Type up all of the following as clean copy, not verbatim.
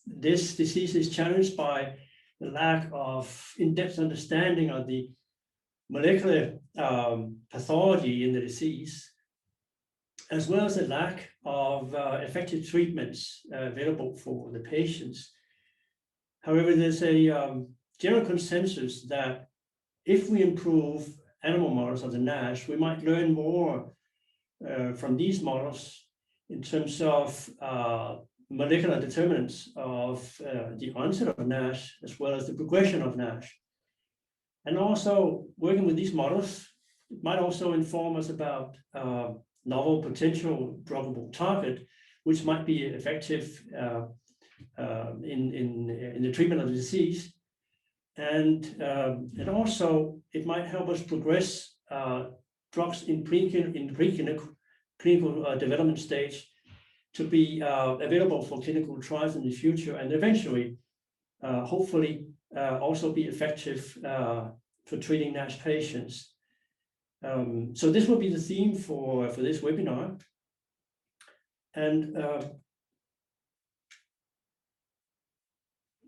this disease is challenged by the lack of in-depth understanding of the molecular pathology in the disease, as well as the lack of effective treatments available for the patients. However, there's a general consensus that if we improve animal models of the NASH, we might learn more from these models in terms of molecular determinants of the onset of NASH, as well as the progression of NASH. And also, working with these models might also inform us about novel potential druggable target, which might be effective in the treatment of the disease. And also, it might help us progress drugs in preclinical development stage to be available for clinical trials in the future, and eventually, hopefully, also be effective for treating NASH patients. So this will be the theme for this webinar. And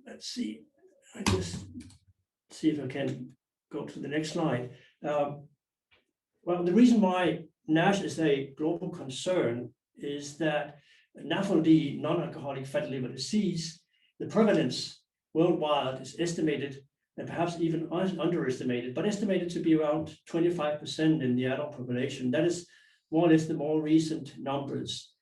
let's see, I just see if I can go to the next slide. Well, the reason why NASH is a global concern is that NAFLD, non-alcoholic fatty liver disease, the prevalence worldwide is estimated, and perhaps even underestimated, but estimated to be around 25% in the adult population. That is more or less the more recent numbers.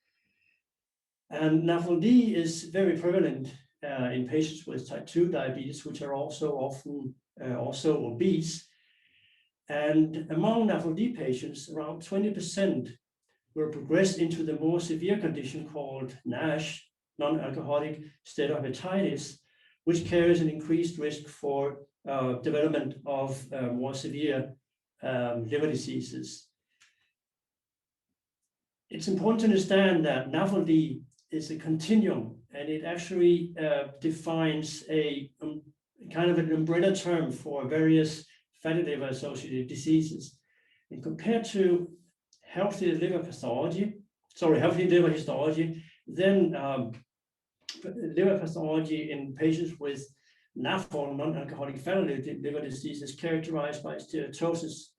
And NAFLD is very prevalent in patients with type 2 diabetes, which are also often also obese. And among NAFLD patients, around 20% will progress into the more severe condition called NASH, non-alcoholic steatohepatitis, which carries an increased risk for development of more severe liver diseases. It's important to understand that NAFLD is a continuum, and it actually defines a kind of an umbrella term for various fatty liver associated diseases. And compared to healthy liver histology, then liver pathology in patients with NAFL, non-alcoholic fatty liver disease, is characterized by steatosis,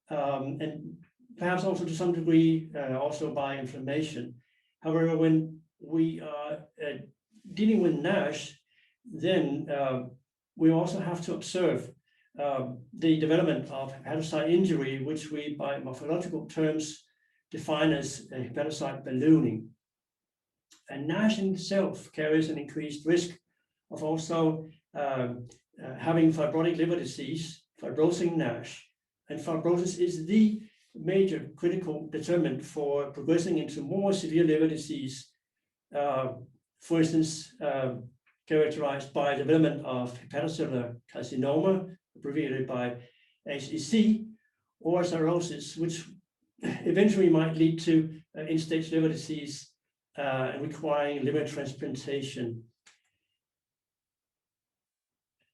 and perhaps also to some degree also by inflammation. However, when we are dealing with NASH, then we also have to observe the development of hepatocyte injury, which we, by morphological terms, define as a hepatocyte ballooning. And NASH in itself carries an increased risk of also having fibrotic liver disease, fibrosing NASH. And fibrosis is the major critical determinant for progressing into more severe liver disease, for instance, characterized by development of hepatocellular carcinoma, abbreviated by HCC, or cirrhosis, which eventually might lead to end-stage liver disease requiring liver transplantation.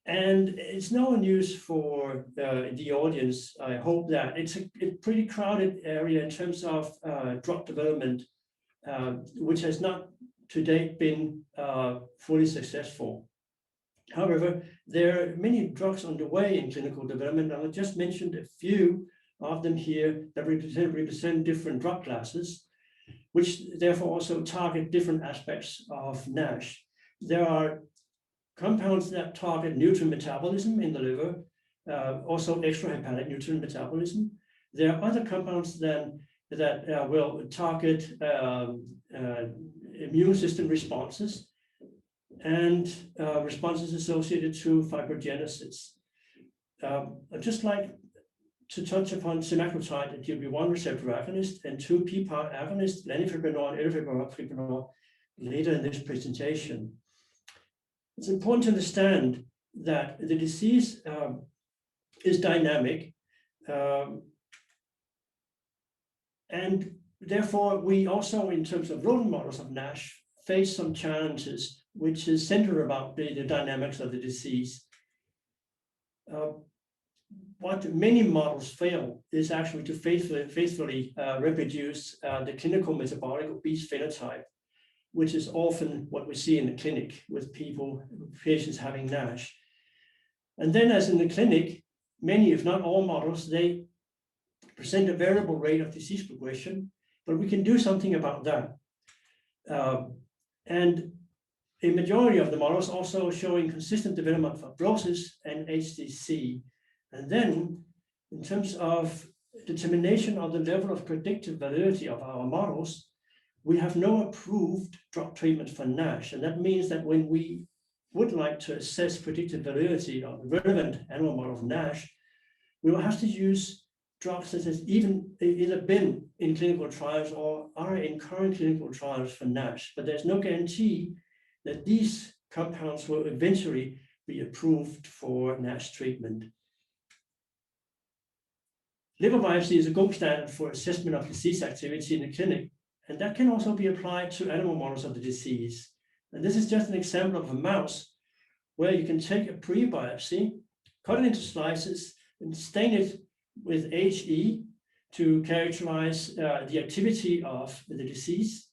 And it's no news for the audience. I hope that it's a pretty crowded area in terms of drug development, which has not to date been fully successful. However, there are many drugs underway in clinical development. I just mentioned a few of them here that represent different drug classes, which therefore also target different aspects of NASH. There are compounds that target nutrient metabolism in the liver, also extrahepatic nutrient metabolism. There are other compounds then that will target immune system responses and responses associated to fibrogenesis. I'd just like to touch upon semaglutide, a GLP-1 receptor agonist, and 2 PPAR agonists, lanifibranor and elafibranor, later in this presentation. It's important to understand that the disease is dynamic, and therefore we also, in terms of rodent models of NASH, face some challenges which is centered about the dynamics of the disease. What many models fail is actually to faithfully reproduce the clinical metabolic obese phenotype. which is often what we see in the clinic with patients having NASH. And then as in the clinic, many, if not all models, they present a variable rate of disease progression, but we can do something about that. And a majority of the models also showing consistent development of fibrosis and HCC. And then in terms of determination of the level of predictive validity of our models, we have no approved drug treatment for NASH. And that means that when we would like to assess predictive validity of the relevant animal model of NASH, we will have to use drugs that has either been in clinical trials or are in current clinical trials for NASH. But there's no guarantee that these compounds will eventually be approved for NASH treatment. Liver biopsy is a gold standard for assessment of disease activity in the clinic, and that can also be applied to animal models of the disease. And this is just an example of a mouse where you can take a pre-biopsy, cut it into slices, and stain it with HE to characterize the activity of the disease,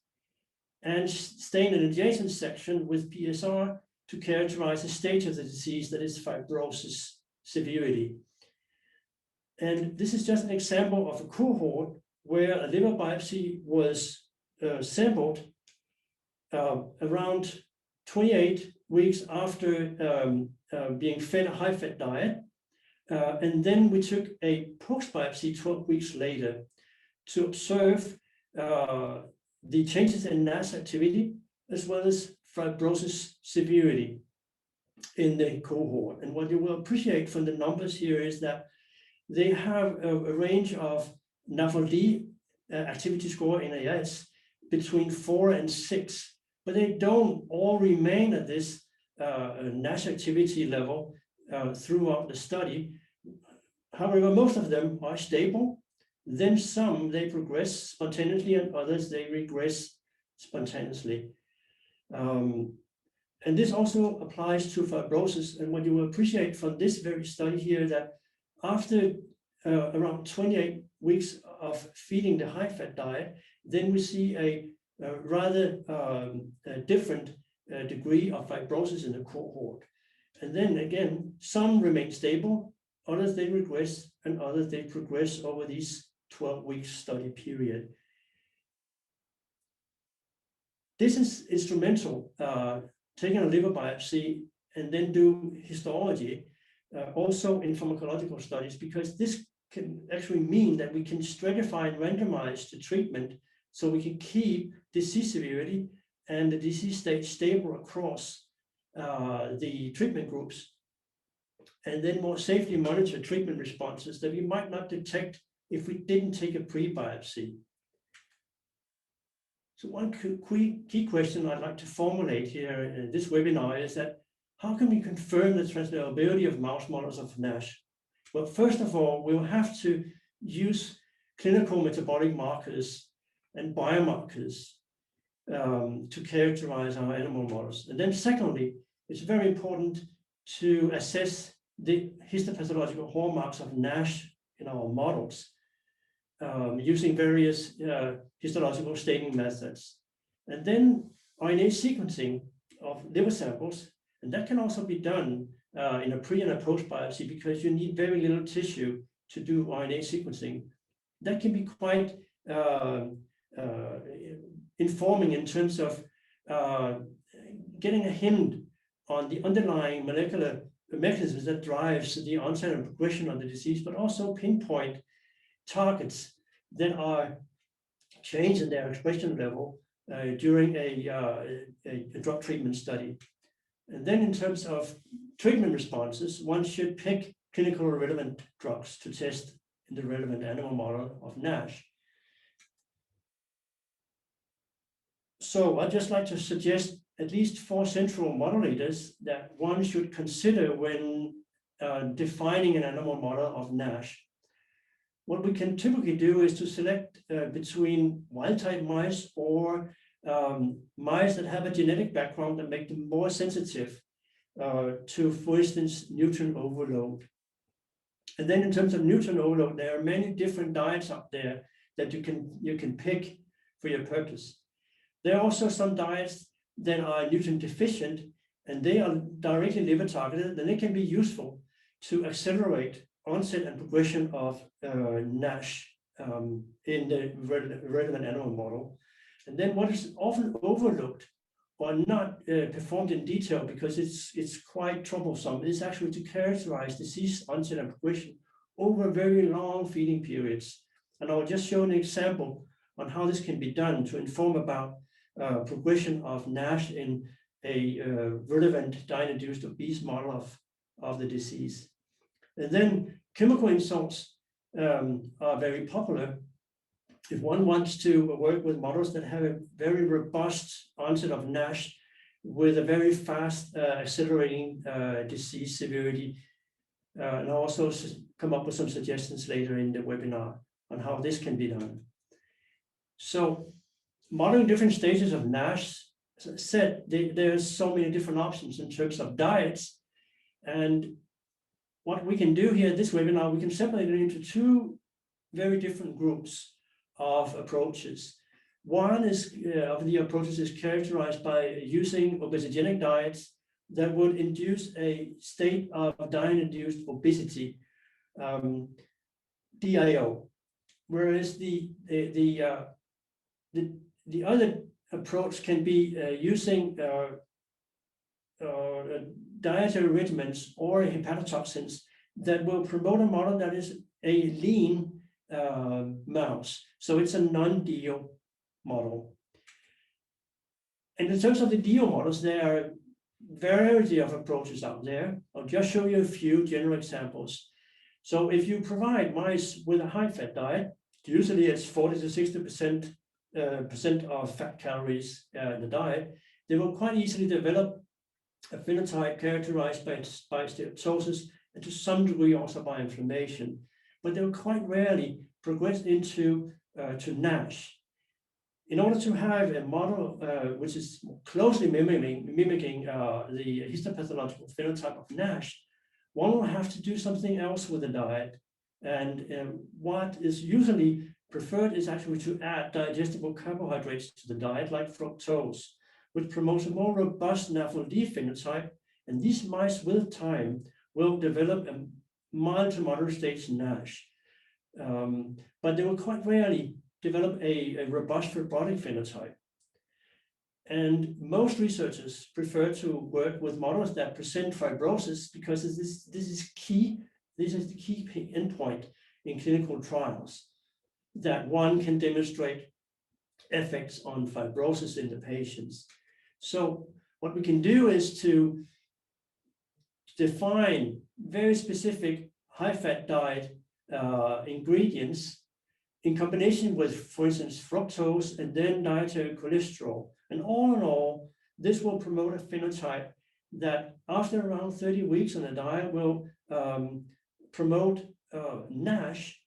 and stain an adjacent section with PSR to characterize the stage of the disease, that is fibrosis severity. And this is just an example of a cohort where a liver biopsy was sampled around 28 weeks after being fed a high-fat diet. And then we took a post-biopsy 12 weeks later to observe the changes in NASH activity as well as fibrosis severity in the cohort. And what you will appreciate from the numbers here is that they have a range of NAFLD activity score NAS between 4 and 6, but they don't all remain at this NASH activity level throughout the study. However, most of them are stable. Then some, they progress spontaneously, and others, they regress spontaneously. And this also applies to fibrosis. And what you will appreciate from this very study here, that after around 28 weeks of feeding the high-fat diet, then we see a rather different degree of fibrosis in the cohort. And then again, some remain stable, others they regress, and others they progress over these 12-week study period. This is instrumental, taking a liver biopsy and then do histology, also in pharmacological studies, because this can actually mean that we can stratify and randomize the treatment so we can keep disease severity and the disease state stable across the treatment groups, and then more safely monitor treatment responses that we might not detect if we didn't take a pre-biopsy. So one key question I'd like to formulate here in this webinar is that how can we confirm the translatability of mouse models of NASH? Well, first of all, we'll have to use clinical metabolic markers and biomarkers to characterize our animal models. And then secondly, it's very important to assess the histopathological hallmarks of NASH in our models using various histological staining methods. And then RNA sequencing of liver samples, and that can also be done in a pre and a post biopsy because you need very little tissue to do RNA sequencing. That can be quite informing in terms of getting a hint on the underlying molecular mechanisms that drives the onset and progression of the disease, but also pinpoint targets that are changed in their expression level during a drug treatment study. And then in terms of treatment responses, one should pick clinically relevant drugs to test in the relevant animal model of NASH. So I'd just like to suggest at least 4 central modulators that one should consider when defining an animal model of NASH. What we can typically do is to select between wild-type mice or mice that have a genetic background that make them more sensitive to, for instance, nutrient overload. And then in terms of nutrient overload, there are many different diets out there that you can pick for your purpose. There are also some diets that are nutrient deficient, and they are directly liver targeted, and they can be useful to accelerate onset and progression of NASH in the relevant animal model. And then what is often overlooked or not performed in detail because it's quite troublesome is actually to characterize disease onset and progression over very long feeding periods. And I'll just show an example on how this can be done to inform about progression of NASH in a relevant diet-induced obese model of the disease. And then chemical insults are very popular. If one wants to work with models that have a very robust onset of NASH with a very fast accelerating disease severity, and I'll also come up with some suggestions later in the webinar on how this can be done. So modeling different stages of NASH, as I said, there's so many different options in terms of diets. And what we can do here at this webinar, we can separate it into two very different groups of approaches. One is of the approaches is characterized by using obesogenic diets that would induce a state of diet-induced obesity, DIO, whereas the other approach can be using dietary regimens or hepatotoxins that will promote a model that is a lean mouse. So it's a non-DIO model. And in terms of the DIO models, there are a variety of approaches out there. I'll just show you a few general examples. So if you provide mice with a high-fat diet, usually it's 40 to 60% of fat calories in the diet, they will quite easily develop a phenotype characterized by steatosis and to some degree also by inflammation. But they will quite rarely progress into to NASH. In order to have a model which is closely mimicking the histopathological phenotype of NASH, one will have to do something else with the diet. And what is usually preferred is actually to add digestible carbohydrates to the diet, like fructose, which promotes a more robust NAFLD phenotype. And these mice, with time, will develop a mild to moderate stage NASH. But they will quite rarely develop a robust fibrotic phenotype. And most researchers prefer to work with models that present fibrosis because this is key. This is the key endpoint in clinical trials, that one can demonstrate effects on fibrosis in the patients. So what we can do is to define very specific high-fat diet ingredients in combination with, for instance, fructose and then dietary cholesterol. And all in all, this will promote a phenotype that after around 30 weeks on a diet will promote NASH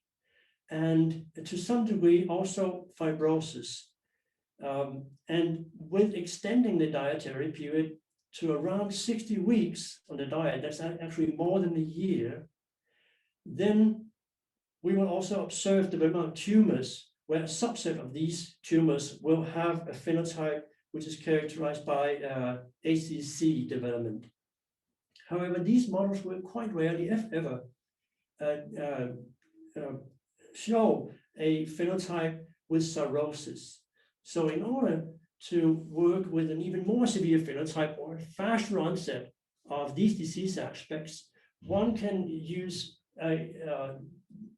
and to some degree also fibrosis. And with extending the dietary period to around 60 weeks on the diet, that's actually more than a year, then we will also observe the development of tumors, where a subset of these tumors will have a phenotype which is characterized by HCC development. However, these models will quite rarely, if ever, show a phenotype with cirrhosis. So in order to work with an even more severe phenotype or a faster onset of these disease aspects, one can use a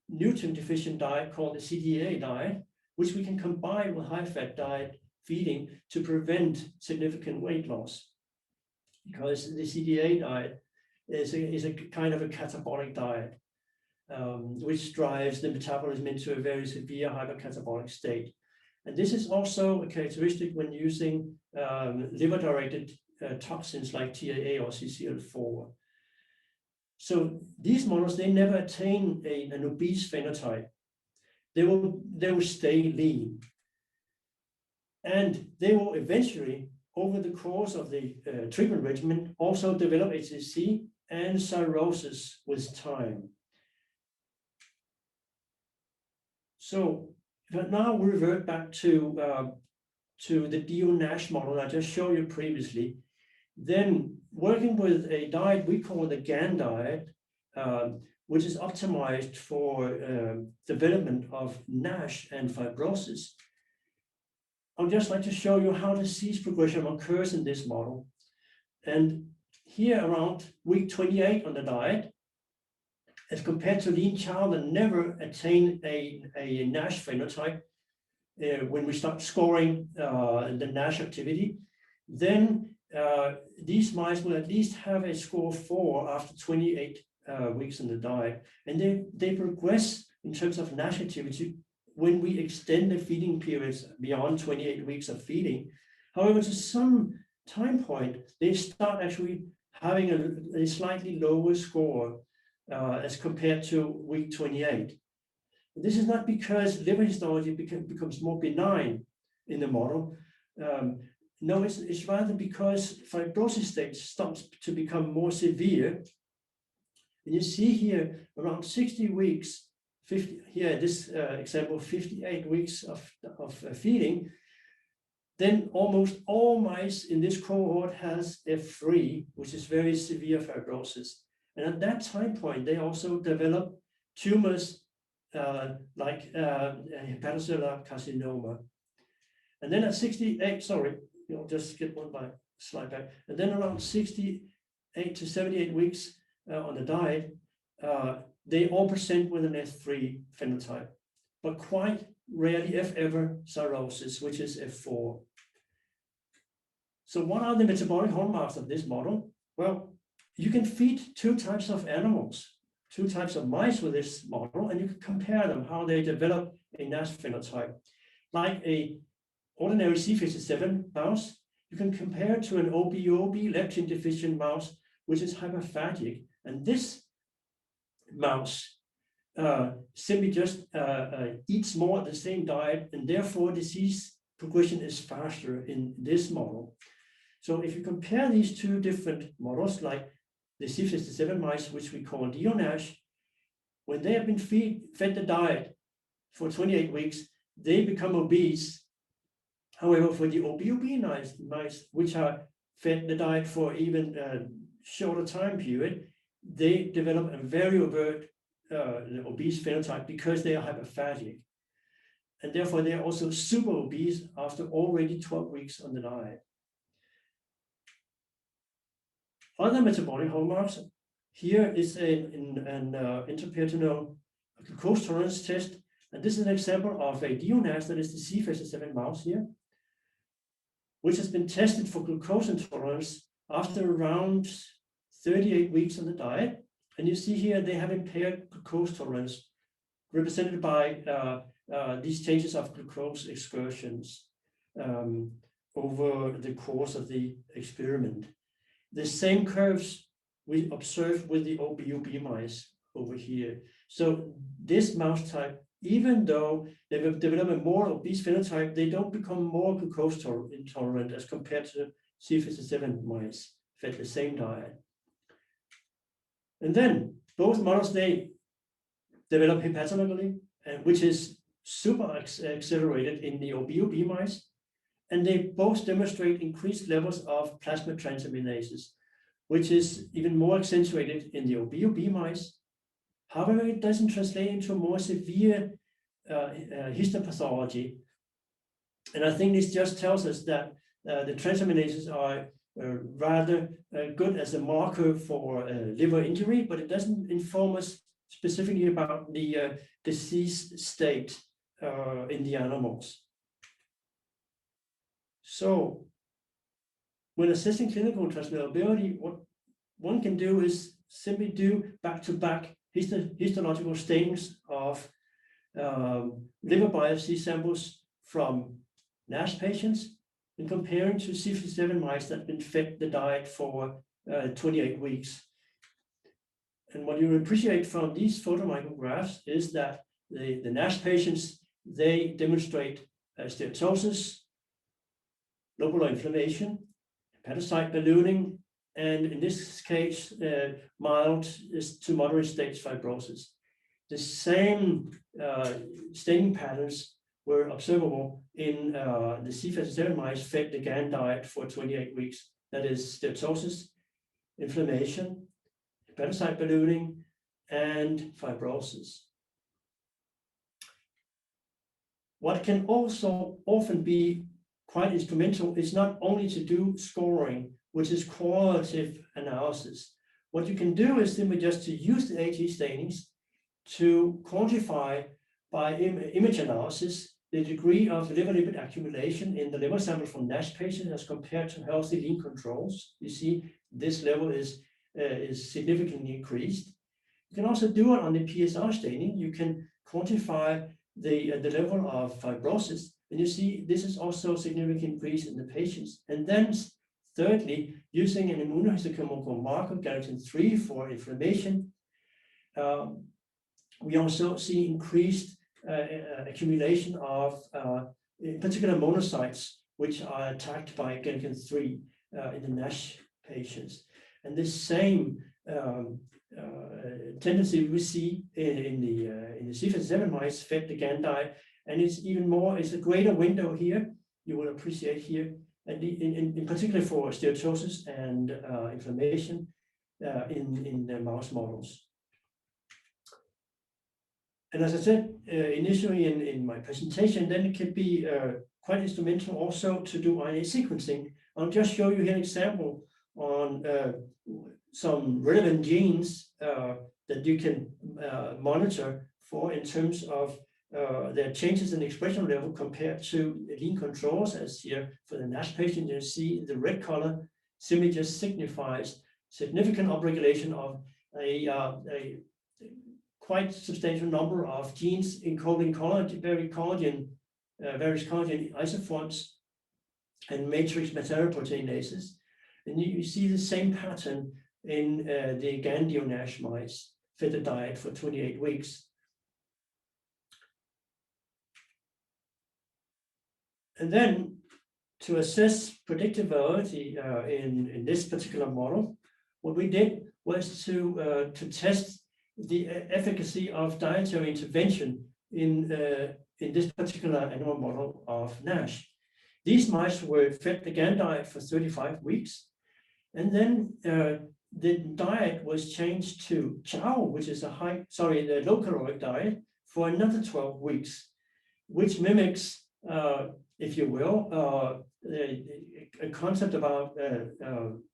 nutrient-deficient diet called the CDA diet, which we can combine with high-fat diet feeding to prevent significant weight loss. Because the CDA diet is a kind of a catabolic diet, which drives the metabolism into a very severe hypercatabolic state. And this is also a characteristic when using liver-directed toxins like TAA or CCL4. So these models, they never attain an obese phenotype. They will stay lean. And they will eventually, over the course of the treatment regimen, also develop HCC and cirrhosis with time. So now we revert back to to the NASH model I just showed you previously, then working with a diet we call the Gan diet, which is optimized for development of NASH and fibrosis. I would just like to show you how disease progression occurs in this model. And here around week 28 on the diet, as compared to lean child that never attain a NASH phenotype, when we start scoring the NASH activity, then these mice will at least have a score 4 after 28 weeks on the diet. And they progress in terms of NASH activity when we extend the feeding periods beyond 28 weeks of feeding. However, to some time point, they start actually having a slightly lower score as compared to week 28. This is not because liver histology becomes more benign in the model. No, it's rather because fibrosis stage starts to become more severe. And you see here around 60 weeks, 50, here this example, 58 weeks of feeding, then almost all mice in this cohort has F3, which is very severe fibrosis. And at that time point, they also develop tumors like hepatocellular carcinoma. And then at 68, sorry, you'll just get one by slide back. And then around 68 to 78 weeks on the diet, they all present with an F3 phenotype, but quite rarely, if ever, cirrhosis, which is F4. So what are the metabolic hallmarks of this model? Well, you can feed two types of animals, two types of mice with this model, and you can compare them, how they develop a NASH phenotype. Like a ordinary C57 mouse, you can compare to an OB leptin deficient mouse, which is hyperphagic. And this mouse simply just eats more of the same diet, and therefore disease progression is faster in this model. So if you compare these two different models, like the C57 mice, which we call NASH, when they have been fed the diet for 28 weeks, they become obese. However, for the OB mice, which are fed the diet for even a shorter time period, they develop a very overt obese phenotype because they are hyperphagic. And therefore, they are also super obese after already 12 weeks on the diet. Other metabolic hallmarks, here is an interperitoneal glucose tolerance test. And this is an example of a NASH, that is the C57 mouse here, which has been tested for glucose intolerance after around 38 weeks on the diet. And you see here they have impaired glucose tolerance, represented by these changes of glucose excursions over the course of the experiment. The same curves we observe with the OB mice over here. So this mouse type, even though they will develop a more obese phenotype, they don't become more glucose intolerant as compared to C57 mice fed the same diet. And then both models, they develop hepatomegaly, which is super accelerated in the OB mice. And they both demonstrate increased levels of plasma transaminases, which is even more accentuated in the OB mice. However, it doesn't translate into a more severe histopathology. And I think this just tells us that the transaminases are rather good as a marker for liver injury, but it doesn't inform us specifically about the disease state in the animals. So when assessing clinical translatability, what one can do is simply do back-to-back histological stains of liver biopsy samples from NASH patients and comparing to C57 mice that have been fed the diet for 28 weeks. And what you appreciate from these photomicrographs is that the NASH patients, they demonstrate steatosis, lobular inflammation, hepatocyte ballooning, and in this case, mild to moderate stage fibrosis. The same staining patterns were observable in the C57 mice fed the Gan diet for 28 weeks. That is steatosis, inflammation, hepatocyte ballooning, and fibrosis. What can also often be quite instrumental is not only to do scoring, which is qualitative analysis. What you can do is simply just to use the AT stainings to quantify by image analysis the degree of liver lipid accumulation in the liver sample from NASH patients as compared to healthy lean controls. You see this level is significantly increased. You can also do it on the PSR staining. You can quantify the level of fibrosis, and you see this is also a significant increase in the patients. And then thirdly, using an immunohistochemical marker, galectin-3 for inflammation, we also see increased accumulation of in particular monocytes, which are attacked by galectin-3 in the NASH patients. And this same tendency we see in the C57 mice fed the Gan diet, and it's even more, it's a greater window here, you will appreciate here, and in particular for steatosis and inflammation in the mouse models. And as I said initially in my presentation, then it can be quite instrumental also to do RNA sequencing. I'll just show you here an example on some relevant genes that you can monitor for in terms of their changes in expression level compared to lean controls, as here for the NASH patient. You see the red color simply just signifies significant upregulation of a quite substantial number of genes encoding collagen, various collagen isoforms and matrix metalloproteinases. And you see the same pattern in the Gan Diet NASH mice fed a diet for 28 weeks. And then to assess predictability in this particular model, what we did was to test the efficacy of dietary intervention in this particular animal model of NASH. These mice were fed the Gan diet for 35 weeks, and then the diet was changed to chow, which is the low caloric diet, for another 12 weeks, which mimics, if you will, a concept about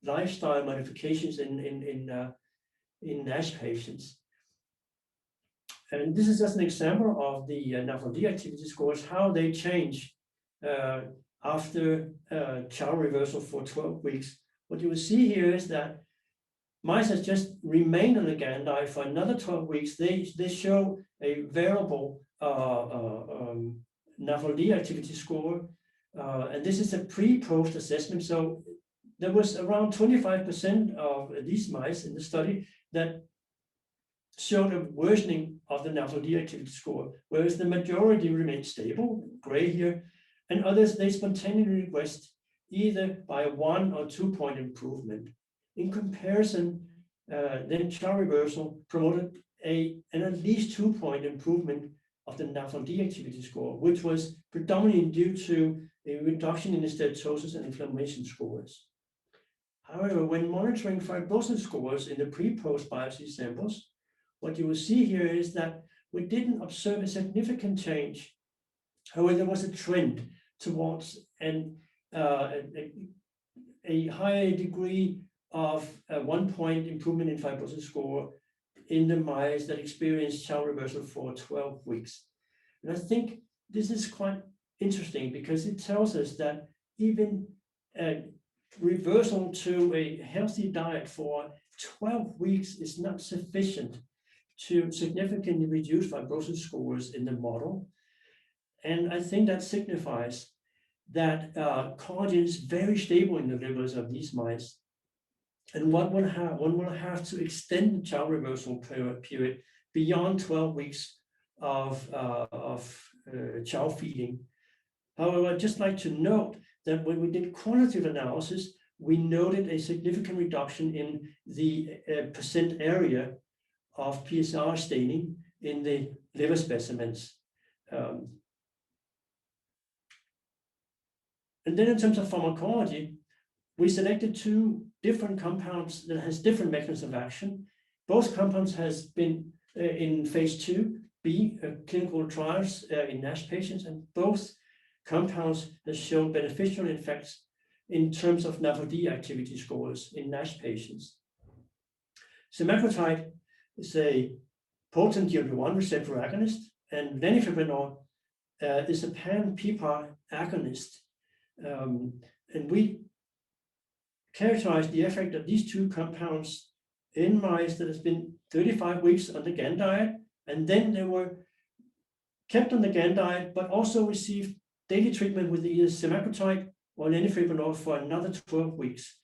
lifestyle modifications in NASH patients. And this is just an example of the NAFLD activity scores, how they change after chow reversal for 12 weeks. What you will see here is that mice that just remained on the Gan diet for another 12 weeks, they show a variable NAFLD activity score. And this is a pre-post assessment. So there was around 25% of these mice in the study that showed a worsening of the NAFLD activity score, whereas the majority remained stable, gray here, and others, they spontaneously regressed either by a 1 or 2 point improvement. In comparison, then chow reversal promoted an at least 2 point improvement of the NAFLD activity score, which was predominantly due to a reduction in the steatosis and inflammation scores. However, when monitoring fibrosis scores in the pre-post biopsy samples, what you will see here is that we didn't observe a significant change. However, there was a trend towards a higher degree of 1 point improvement in fibrosis score in the mice that experienced chow reversal for 12 weeks. And I think this is quite interesting because it tells us that even reversal to a healthy diet for 12 weeks is not sufficient to significantly reduce fibrosis scores in the model. And I think that signifies that collagen is very stable in the livers of these mice. And one will have to extend the chow reversal period beyond 12 weeks of chow feeding. However, I'd just like to note that when we did quantitative analysis, we noted a significant reduction in the percent area of PSR staining in the liver specimens. And then in terms of pharmacology, we selected 2 different compounds that has different mechanisms of action. Both compounds has been in phase 2b clinical trials in NASH patients, and both compounds have shown beneficial effects in terms of NAFLD activity scores in NASH patients. Semaglutide is a potent GLP-1 receptor agonist, and lanifibranor is a pan-PPAR agonist. And we characterized the effect of these 2 compounds in mice that has been 35 weeks on the Gan diet, and then they were kept on the Gan diet, but also received daily treatment with either semaglutide or lanifibranor for another 12 weeks.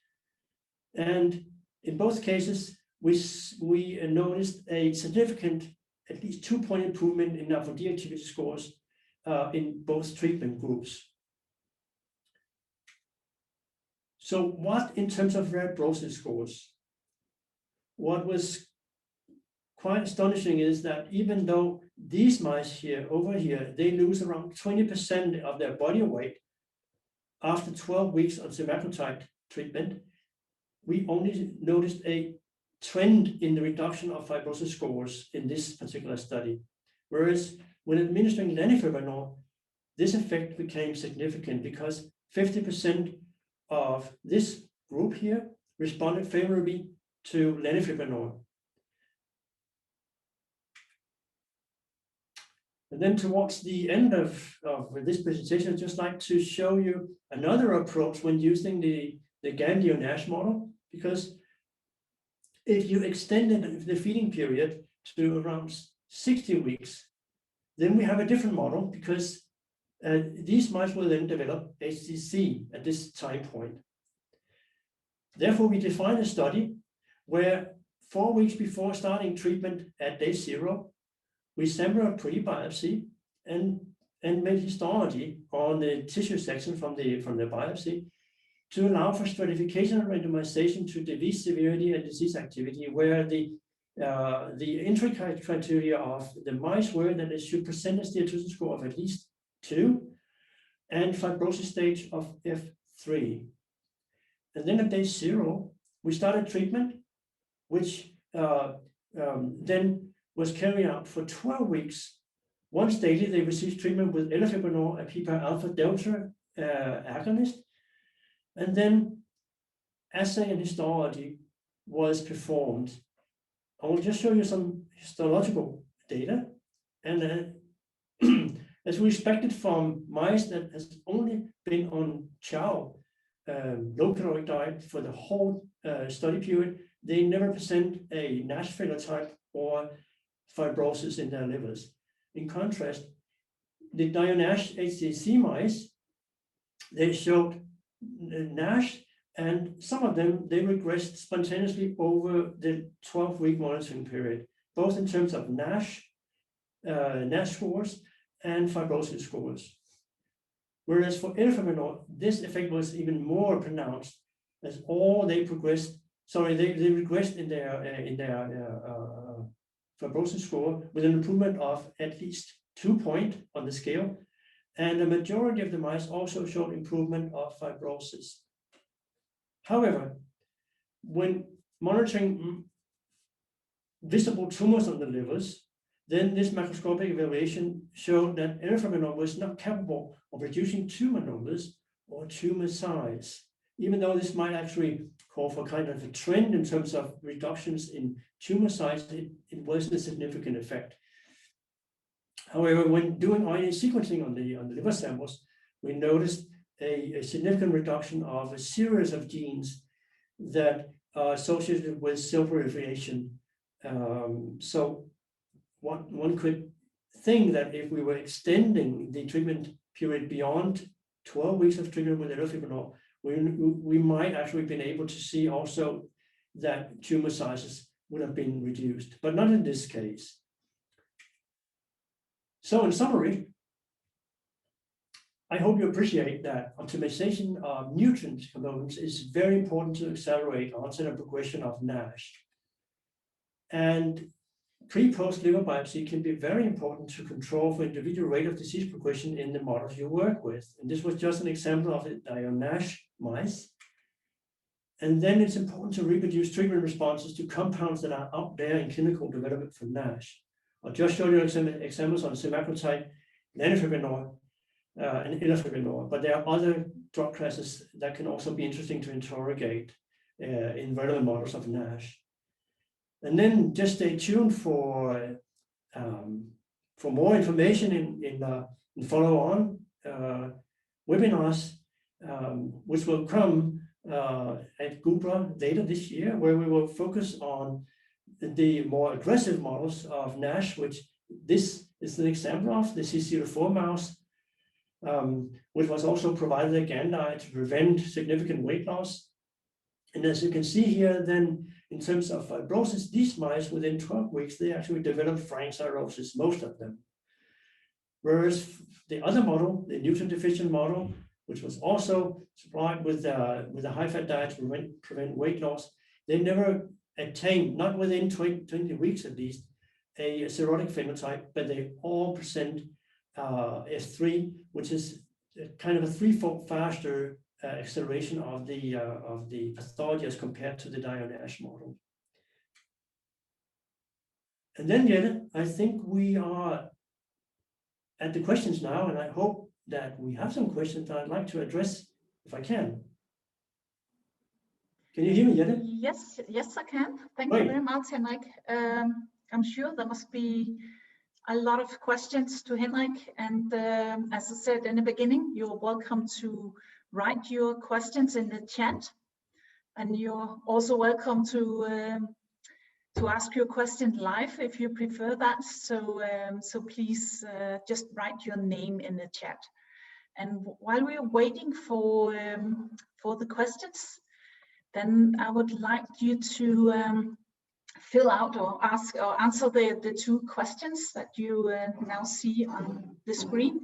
And in both cases, we noticed a significant, at least 2-point improvement in NAFLD activity scores in both treatment groups. So what in terms of fibrosis scores? What was quite astonishing is that even though these mice here, over here, they lose around 20% of their body weight after 12 weeks on semaglutide treatment, we only noticed a trend in the reduction of fibrosis scores in this particular study. Whereas when administering lanifibranor, this effect became significant because 50% of this group here responded favorably to lanifibranor. And then towards the end of this presentation, I'd just like to show you another approach when using the Gan Diet NASH model, because if you extended the feeding period to around 60 weeks, then we have a different model, because these mice will then develop HCC at this time point. Therefore, we defined a study where 4 weeks before starting treatment at day 0, we sampled a pre-biopsy and made histology on the tissue section from the biopsy to allow for stratification and randomization to disease severity and disease activity, where the entry criteria of the mice were that they should present a steatosis score of at least 2 and fibrosis stage of F3. And then at day 0, we started treatment, which then was carried out for 12 weeks. Once daily, they received treatment with elafibranor, a PPAR alpha delta agonist. And then assay and histology was performed. I will just show you some histological data. And as we expected from mice that has only been on chow, low-caloric diet for the whole study period, they never present a NASH phenotype or fibrosis in their livers. In contrast, the DIO-NASH HCC mice, they showed NASH, and some of them, they regressed spontaneously over the 12-week monitoring period, both in terms of NASH scores and fibrosis scores. Whereas for elafibranor, this effect was even more pronounced, as all they regressed in their fibrosis score with an improvement of at least 2 points on the scale. And the majority of the mice also showed improvement of fibrosis. However, when monitoring visible tumors on the livers, then this macroscopic evaluation showed that elafibranor was not capable of reducing tumor numbers or tumor size, even though this might actually call for kind of a trend in terms of reductions in tumor size. It wasn't a significant effect. However, when doing RNA sequencing on the liver samples, we noticed a significant reduction of a series of genes that are associated with cell proliferation. So one could think that if we were extending the treatment period beyond 12 weeks of treatment with elafibranor, we might actually been able to see also that tumor sizes would have been reduced, but not in this case. So in summary, I hope you appreciate that optimization of nutrient components is very important to accelerate onset and progression of NASH. And pre-post liver biopsy can be very important to control for individual rate of disease progression in the models you work with. And this was just an example of it in NASH mice. And then it's important to reproduce treatment responses to compounds that are out there in clinical development for NASH. I'll just show you examples on semaglutide, lanifibranor, and elafibranor, but there are other drug classes that can also be interesting to interrogate in relevant models of NASH. And then just stay tuned for more information in follow-on webinars, which will come at Gubra later this year, where we will focus on the more aggressive models of NASH, which this is an example of, the C04 mouse, which was also provided a Gan Diet to prevent significant weight loss. And as you can see here, then in terms of fibrosis, these mice within 12 weeks, they actually developed frank cirrhosis, most of them. Whereas the other model, the nutrient deficient model, which was also supplied with a high-fat diet to prevent weight loss, they never attained, not within 20 weeks at least, a cirrhotic phenotype, but they all present F3, which is kind of a threefold faster acceleration of the pathology as compared to the NASH model. And then, Jette, I think we are at the questions now, and I hope that we have some questions that I'd like to address if I can. Can you hear me, Jette? Yes, I can. Thank you very much, Henrik. I'm sure there must be a lot of questions to Henrik, and as I said in the beginning, you're welcome to write your questions in the chat, and you're also welcome to ask your question live if you prefer that. So please just write your name in the chat. And while we're waiting for the questions, then I would like you to fill out or ask or answer the two questions that you now see on the screen.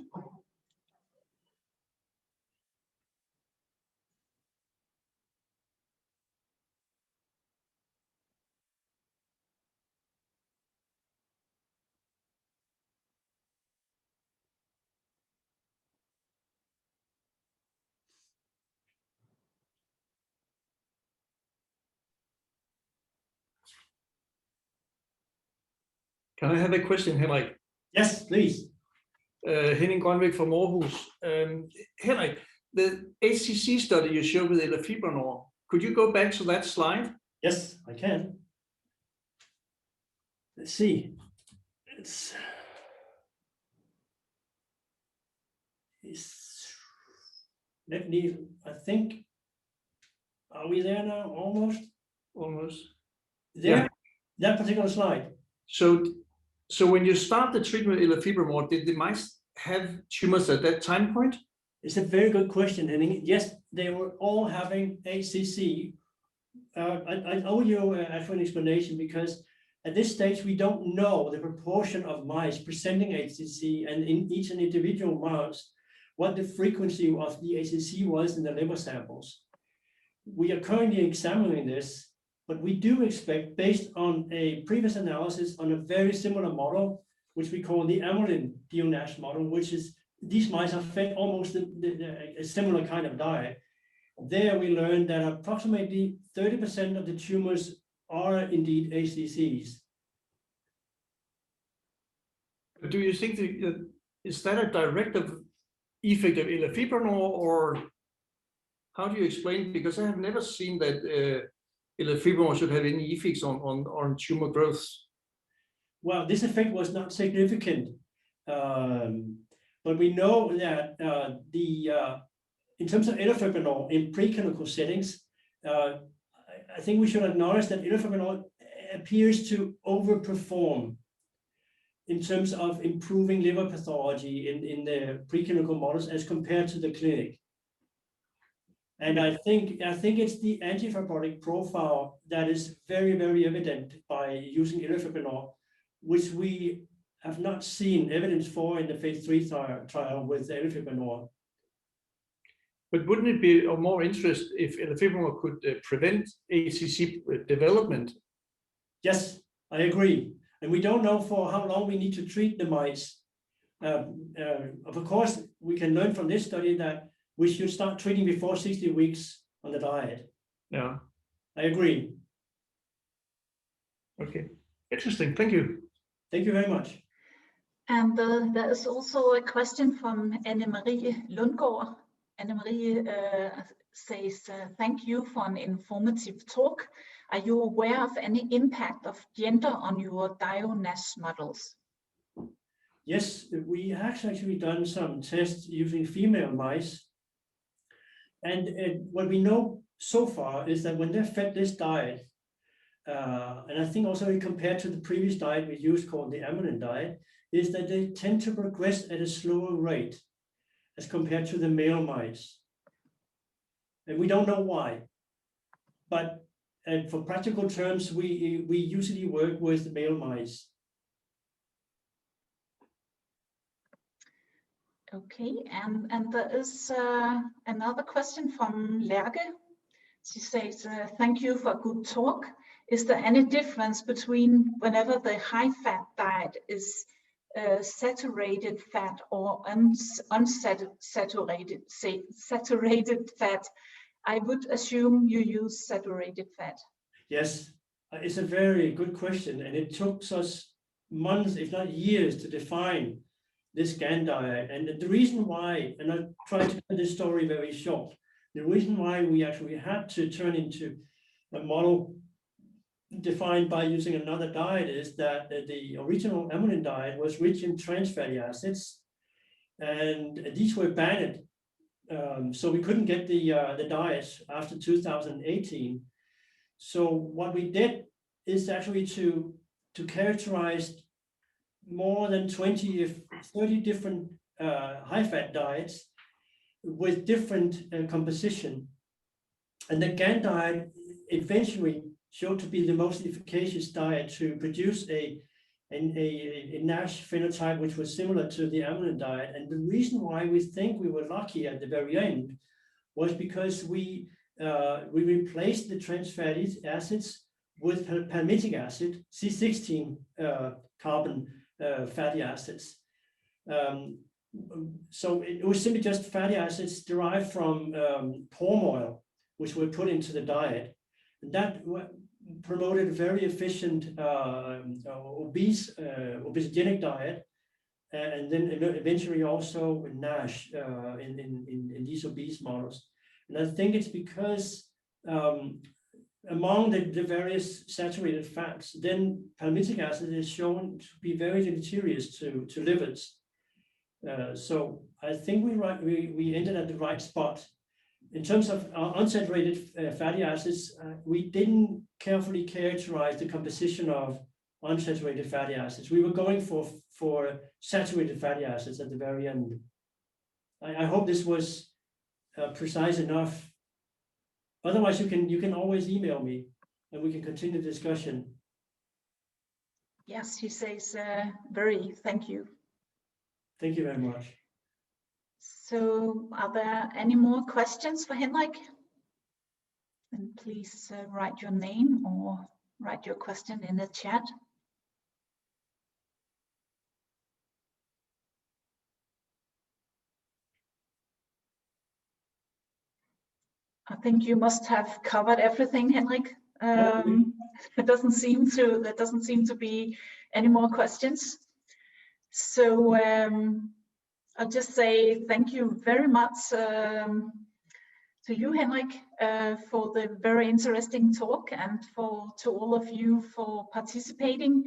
Can I have a question, Henrik? Yes, please. Henning Grønbæk from Aarhus. Henrik, the HCC study you showed with elafibranor, could you go back to that slide? Yes, I can. Let's see. Let me, I think, are we there now? Almost? Almost. There, yeah. That particular slide. So when you start the treatment with elafibranor, did the mice have tumors at that time point? It's a very good question, Henning. Yes, they were all having HCC. I owe you actually an explanation, because at this stage we don't know the proportion of mice presenting HCC, and in each individual mouse, what the frequency of the HCC was in the liver samples. We are currently examining this, but we do expect, based on a previous analysis on a very similar model, which we call the amylin DNASH model, which is these mice are fed almost a similar kind of diet. There we learned that approximately 30% of the tumors are indeed HCCs. Do you think that is that a direct effect of elafibranor, or how do you explain? Because I have never seen that elafibranor should have any effects on tumor growth. Well, this effect was not significant, but we know that in terms of elafibranor in preclinical settings, I think we should acknowledge that elafibranor appears to overperform in terms of improving liver pathology in the preclinical models as compared to the clinic. And I think it's the antifibrotic profile that is very, very evident by using elafibranor, which we have not seen evidence for in the phase 3 trial with elafibranor. But wouldn't it be of more interest if elafibranor could prevent HCC development? Yes, I agree. And we don't know for how long we need to treat the mice. Of course, we can learn from this study that we should start treating before 60 weeks on the diet. Yeah. I agree. Okay. Interesting. Thank you. Thank you very much. And there is also a question from Anne-Marie Lundgaard. Anne-Marie says, thank you for an informative talk. Are you aware of any impact of gender on your NASH models? Yes, we have actually done some tests using female mice. And what we know so far is that when they're fed this diet, and I think also compared to the previous diet we used called the amylin diet, is that they tend to progress at a slower rate as compared to the male mice. And we don't know why. But for practical terms, we usually work with male mice. Okay, and there is another question from Lerke. She says, thank you for a good talk. Is there any difference between whenever the high-fat diet is saturated fat or saturated fat? I would assume you use saturated fat. Yes, it's a very good question, and it took us months, if not years, to define this Gan diet. And the reason why, and I'll try to tell this story very short, the reason why we actually had to turn into a model defined by using another diet is that the original amylin diet was rich in trans fatty acids, and these were banned. So we couldn't get the diet after 2018. So what we did is actually to characterize more than 20, if 30 different high-fat diets with different composition. And the Gan diet eventually showed to be the most efficacious diet to produce a NASH phenotype which was similar to the amylin diet. And the reason why we think we were lucky at the very end was because we replaced the trans fatty acids with palmitic acid, C16 carbon fatty acids. So it was simply just fatty acids derived from palm oil, which were put into the diet. And that promoted a very efficient obesogenic diet, and then eventually also NASH in these obese models. And I think it's because among the various saturated fats, then palmitic acid is shown to be very deleterious to livers. So I think we ended at the right spot. In terms of unsaturated fatty acids, we didn't carefully characterize the composition of unsaturated fatty acids. We were going for saturated fatty acids at the very end. I hope this was precise enough. Otherwise, you can always email me and we can continue the discussion. Yes, he says thank you. Thank you very much. So are there any more questions for Henrik? And please write your name or write your question in the chat. I think you must have covered everything, Henrik. There doesn't seem to be any more questions. So I'll just say thank you very much to you, Henrik, for the very interesting talk, and to all of you for participating.